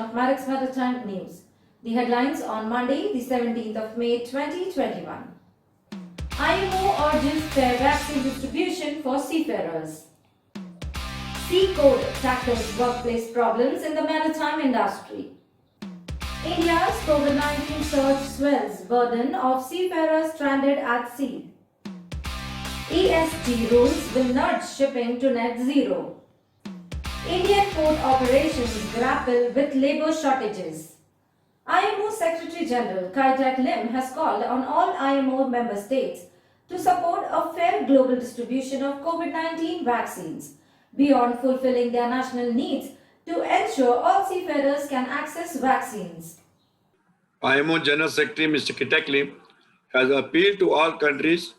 of Marex Maritime News. The headlines on Monday, the 17th of May 2021. IMO urges fair vaccine distribution for seafarers. SEACODE tackles workplace problems in the maritime industry. India's COVID-19 surge swells burden of seafarers stranded at sea. ESG rules will nudge shipping to net zero. Indian port operations grapple with labour shortages. IMO Secretary General Kai-Tak Lim has called on all IMO member states to support a fair global distribution of COVID-19 vaccines, beyond fulfilling their national needs to ensure all seafarers can access vaccines. IMO General Secretary Mr. Kai-Tak Lim has appealed to all countries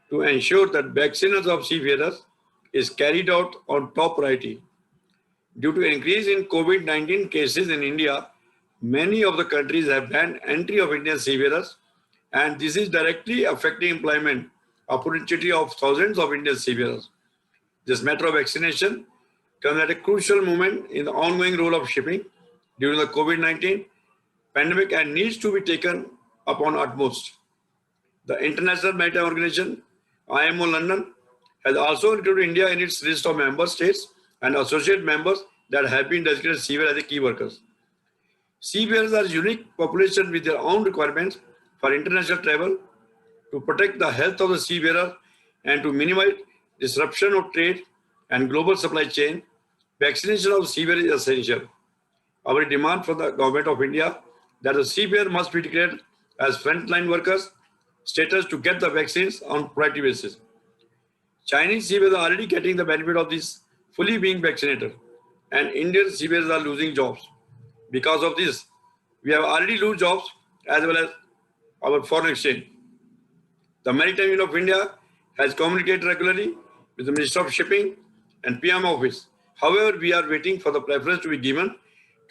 to ensure that vaccination of seafarers is carried out on top priority. Due to increase in COVID-19 cases in India, many of the countries have banned entry of Indian seafarers, and this is directly affecting employment opportunity of thousands of Indian seafarers. This matter of vaccination comes at a crucial moment in the ongoing role of shipping during the COVID-19 pandemic and needs to be taken upon utmost. The International Maritime Organization, IMO London, has also included India in its list of member states and associate members that have been designated seafarers as key workers. Seafarers are a unique population with their own requirements for international travel. To protect the health of the seafarer and to minimize disruption of trade and global supply chain, vaccination of seafarers is essential. Our demand from the Government of India that the seafarer must be declared as frontline workers status to get the vaccines on priority basis. Chinese seafarers are already getting the benefit of this fully being vaccinated, and Indian seafarers are losing jobs. Because of this, we have already lost jobs as well as our foreign exchange. The Maritime Union of India has communicated regularly with the Minister of Shipping and PM Office. However, we are waiting for the preference to be given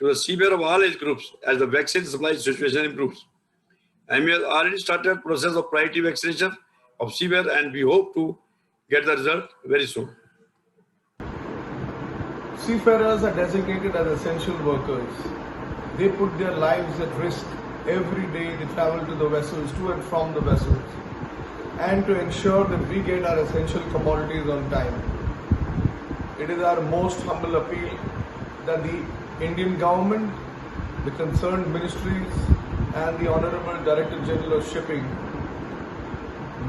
to the seafarers of all age groups as the vaccine supply situation improves. And we have already started process of priority vaccination of seafarers, and we hope to get the result very soon. Seafarers are designated as essential workers. They put their lives at risk every day. They travel to the vessels, to and from the vessels, and to ensure that we get our essential commodities on time. It is our most humble appeal that the Indian government, the concerned ministries, and the Honorable Director General of Shipping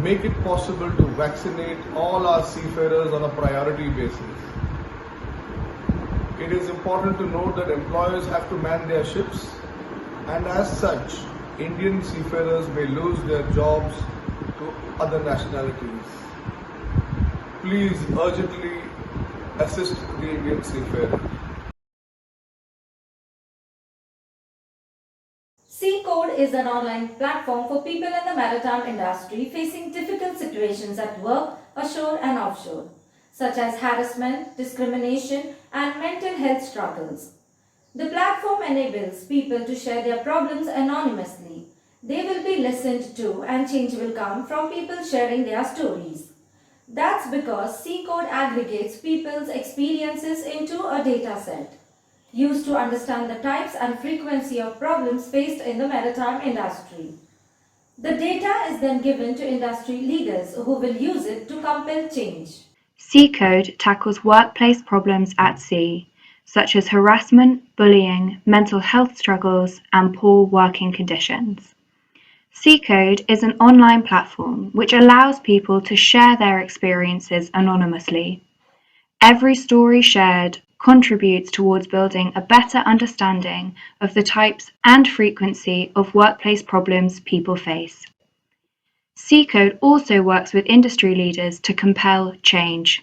make it possible to vaccinate all our seafarers on a priority basis. It is important to note that employers have to man their ships, and as such, Indian seafarers may lose their jobs to other nationalities. Please urgently assist the Indian seafarer. SEACODE is an online platform for people in the maritime industry facing difficult situations at work, ashore and offshore, such as harassment, discrimination, and mental health struggles. The platform enables people to share their problems anonymously. They will be listened to, and change will come from people sharing their stories. That's because SEACODE aggregates people's experiences into a data set, used to understand the types and frequency of problems faced in the maritime industry. The data is then given to industry leaders who will use it to compel change. SEACODE tackles workplace problems at sea, such as harassment, bullying, mental health struggles, and poor working conditions. SEACODE is an online platform which allows people to share their experiences anonymously. Every story shared contributes towards building a better understanding of the types and frequency of workplace problems people face. SEACODE also works with industry leaders to compel change.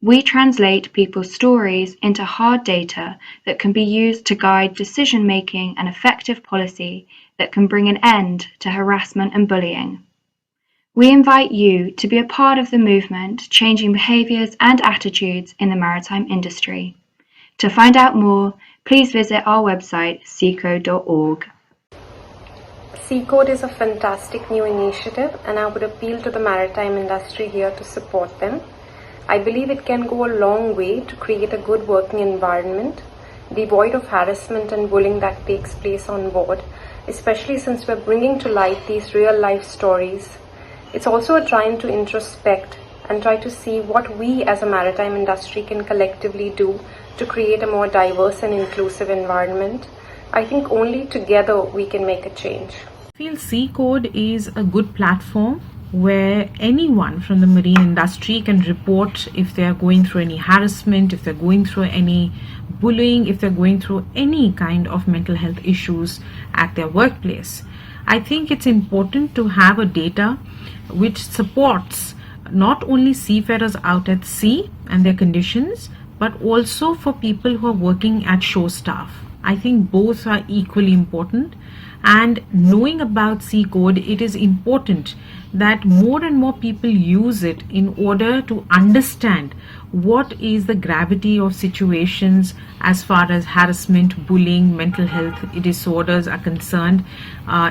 We translate people's stories into hard data that can be used to guide decision-making and effective policy that can bring an end to harassment and bullying. We invite you to be a part of the movement changing behaviours and attitudes in the maritime industry. To find out more, please visit our website seacode.org. SEACODE is a fantastic new initiative, and I would appeal to the maritime industry here to support them. I believe it can go a long way to create a good working environment devoid of harassment and bullying that takes place on board, especially since we're bringing to light these real life stories. It's also a time to introspect and try to see what we as a maritime industry can collectively do to create a more diverse and inclusive environment. I think only together we can make a change. I feel SEACODE is a good platform where anyone from the marine industry can report if they are going through any harassment, if they're going through any bullying, if they're going through any kind of mental health issues at their workplace. I think it's important to have a data which supports not only seafarers out at sea and their conditions, but also for people who are working at shore staff. I think both are equally important, and knowing about SEACODE, it is important that more and more people use it in order to understand what is the gravity of situations as far as harassment, bullying, mental health disorders are concerned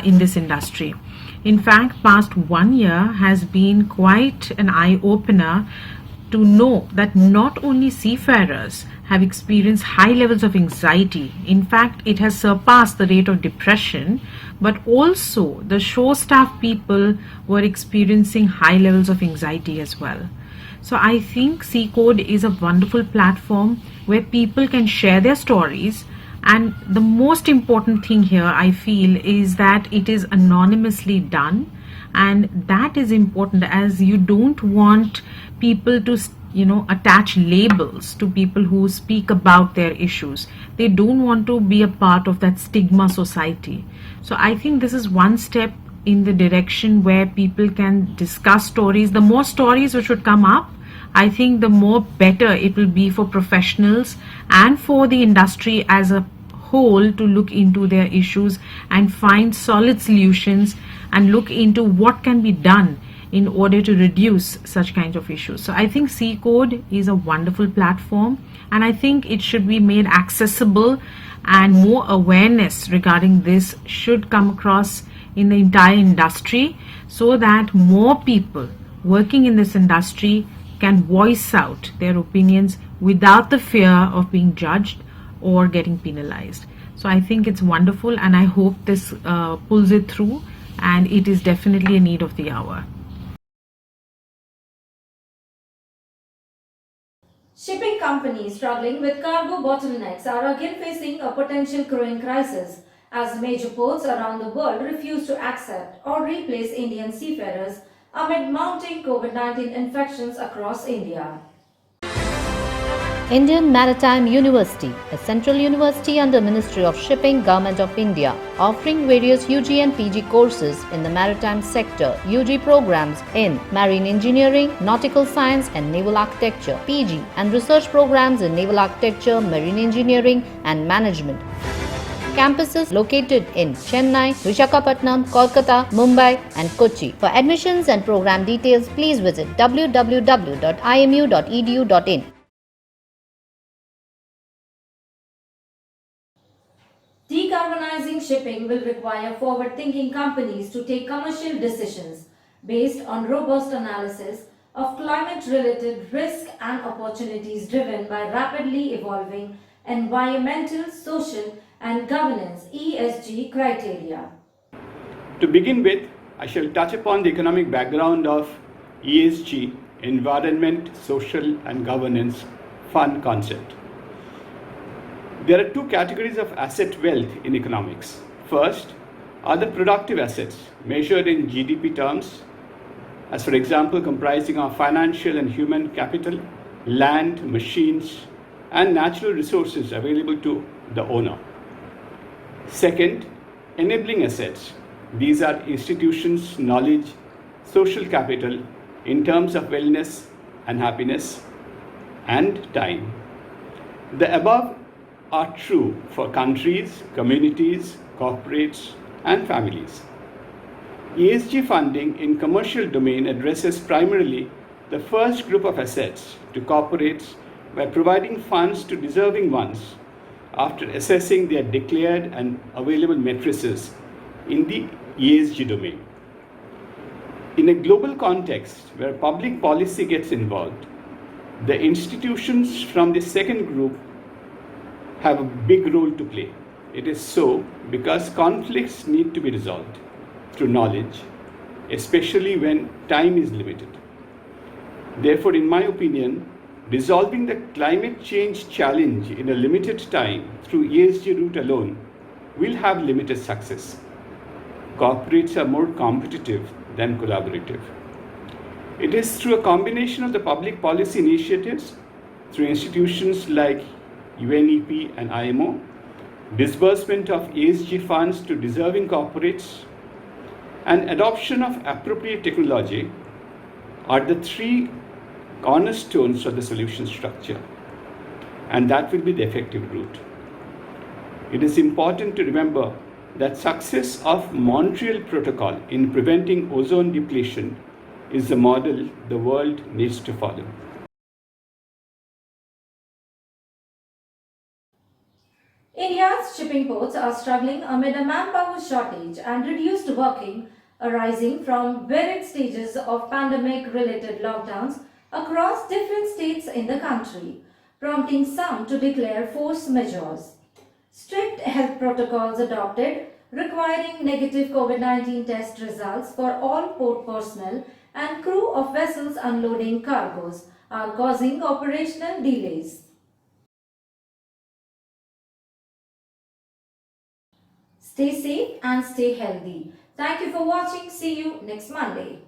in this industry. In fact, past 1 year has been quite an eye-opener to know that not only seafarers have experienced high levels of anxiety, in fact it has surpassed the rate of depression, but also the shore staff people were experiencing high levels of anxiety as well. So I think SEACODE is a wonderful platform where people can share their stories, and the most important thing here I feel is that it is anonymously done, and that is important as you don't want people to attach labels to people who speak about their issues. They don't want to be a part of that stigma society. So I think this is one step in the direction where people can discuss stories. The more stories which would come up, I think the more better it will be for professionals and for the industry as a whole to look into their issues and find solid solutions and look into what can be done in order to reduce such kinds of issues. So I think SEACODE is a wonderful platform, and I think it should be made accessible, and more awareness regarding this should come across in the entire industry so that more people working in this industry can voice out their opinions without the fear of being judged or getting penalized. So I think it's wonderful, and I hope this pulls it through, and it is definitely a need of the hour. Shipping companies struggling with cargo bottlenecks are again facing a potential crewing crisis as major ports around the world refuse to accept or replace Indian seafarers amid mounting COVID-19 infections across India. Indian Maritime University, a central university under Ministry of Shipping, Government of India, offering various UG and PG courses in the maritime sector, UG programs in Marine Engineering, Nautical Science and Naval Architecture, PG, and research programs in Naval Architecture, Marine Engineering and Management. Campuses located in Chennai, Visakhapatnam, Kolkata, Mumbai and Kochi. For admissions and program details, please visit www.imu.edu.in. Decarbonizing shipping will require forward-thinking companies to take commercial decisions based on robust analysis of climate-related risk and opportunities driven by rapidly evolving environmental, social and governance (ESG) criteria. To begin with, I shall touch upon the economic background of ESG, Environment, Social and Governance fund concept. There are two categories of asset wealth in economics. First are the productive assets measured in GDP terms, as for example comprising of financial and human capital, land, machines and natural resources available to the owner. Second, enabling assets. These are institutions, knowledge, social capital in terms of wellness and happiness and time. The above are true for countries, communities, corporates and families. ESG funding in commercial domain addresses primarily the first group of assets to corporates by providing funds to deserving ones after assessing their declared and available matrices in the ESG domain. In a global context where public policy gets involved, the institutions from the second group have a big role to play. It is so because conflicts need to be resolved through knowledge, especially when time is limited. Therefore, in my opinion, resolving the climate change challenge in a limited time through ESG route alone will have limited success. Corporates are more competitive than collaborative. It is through a combination of the public policy initiatives, through institutions like UNEP and IMO, disbursement of ESG funds to deserving corporates, and adoption of appropriate technology are the three cornerstones of the solution structure, and that will be the effective route. It is important to remember that success of Montreal Protocol in preventing ozone depletion is the model the world needs to follow. India's shipping ports are struggling amid a manpower shortage and reduced working arising from varied stages of pandemic-related lockdowns across different states in the country, prompting some to declare force majeures. Strict health protocols adopted requiring negative COVID-19 test results for all port personnel and crew of vessels unloading cargoes are causing operational delays. Stay safe and stay healthy. Thank you for watching. See you next Monday.